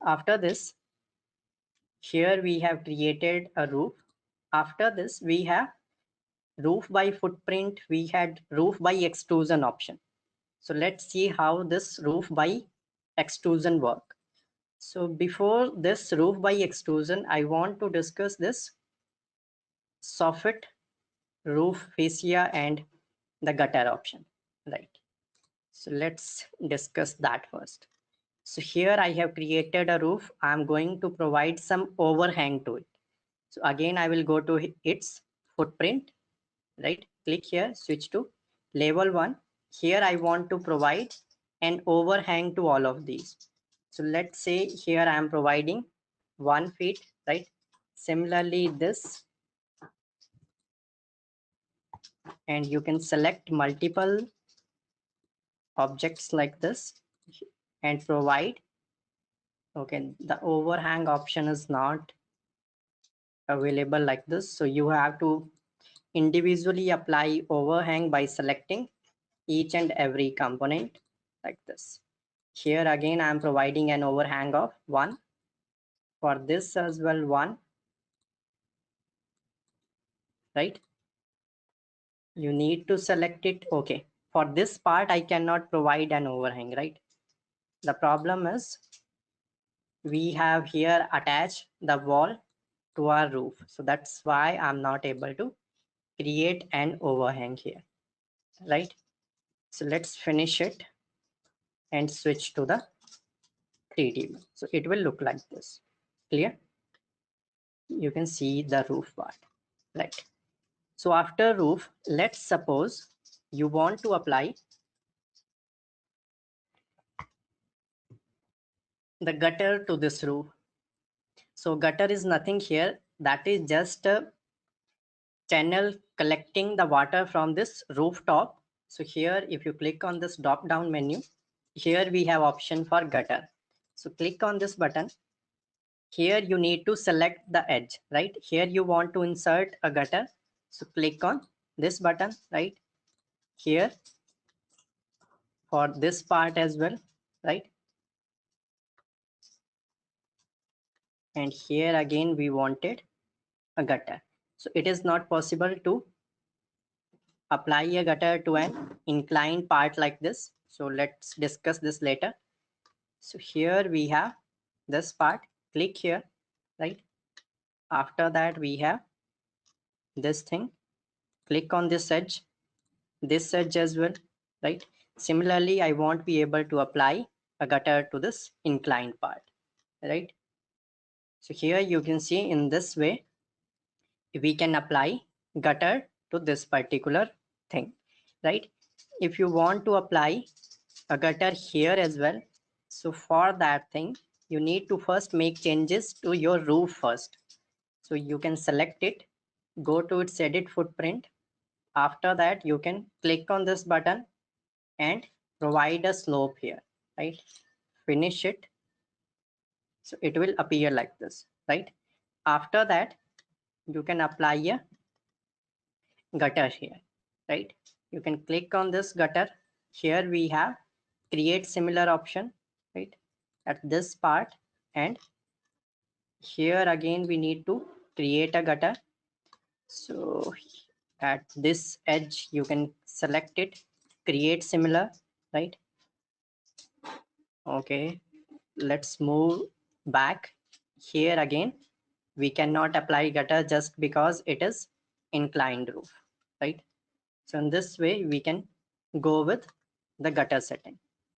After this, here we have created a roof. After this, we have roof by footprint. We had roof by extrusion option. So let's see how this roof by extrusion work. So before this roof by extrusion, I want to discuss this soffit, roof fascia, and the gutter option, right? So let's discuss that first. So here I have created a roof. I'm going to provide some overhang to it. So again, I will go to its footprint, right? Click here, switch to level 1. Here I want to provide an overhang to all of these. So let's say here I am providing 1 feet, right? Similarly this, and you can select multiple objects like this and provide. Okay, the overhang option is not available like this, so you have to individually apply overhang by selecting each and every component like this. Here again I am providing an overhang of 1. For this as well 1, right? You need to select it. Okay, for this part I cannot provide an overhang, right? The problem is we have here attached the wall to our roof, so that's why I'm not able to create an overhang here, right? So let's finish it and switch to the 3D. So it will look like this. Clear? You can see the roof part, right? So after roof, let's suppose you want to apply the gutter to this roof. So gutter is nothing here. That is just a channel collecting the water from this rooftop. So here, if you click on this drop down menu, here we have option for gutter. So click on this button. Here you need to select the edge, right? Here you want to insert a gutter. So click on this button, right? Here for this part as well, right? And here again we wanted a gutter. So it is not possible to apply a gutter to an inclined part like this. So let's discuss this later. So here we have this part. Click here, right? After that we have this thing. Click on this edge as well, right? Similarly, I won't be able to apply a gutter to this inclined part, right? So here you can see in this way we can apply gutter to this particular thing, right? If you want to apply a gutter here as well, so for that thing you need to first make changes to your roof first. So you can select it, go to its edit footprint. After that you can click on this button and provide a slope here, right? Finish it. So it will appear like this, right? After that you can apply a gutter here, right? You can click on this gutter. Here we have create similar option, right, at this part, and here again we need to create a gutter. So at this edge you can select it, create similar, right? Okay, let's move back. Here again we cannot apply gutter just because it is inclined roof, right? So in this way we can go with the gutter setting.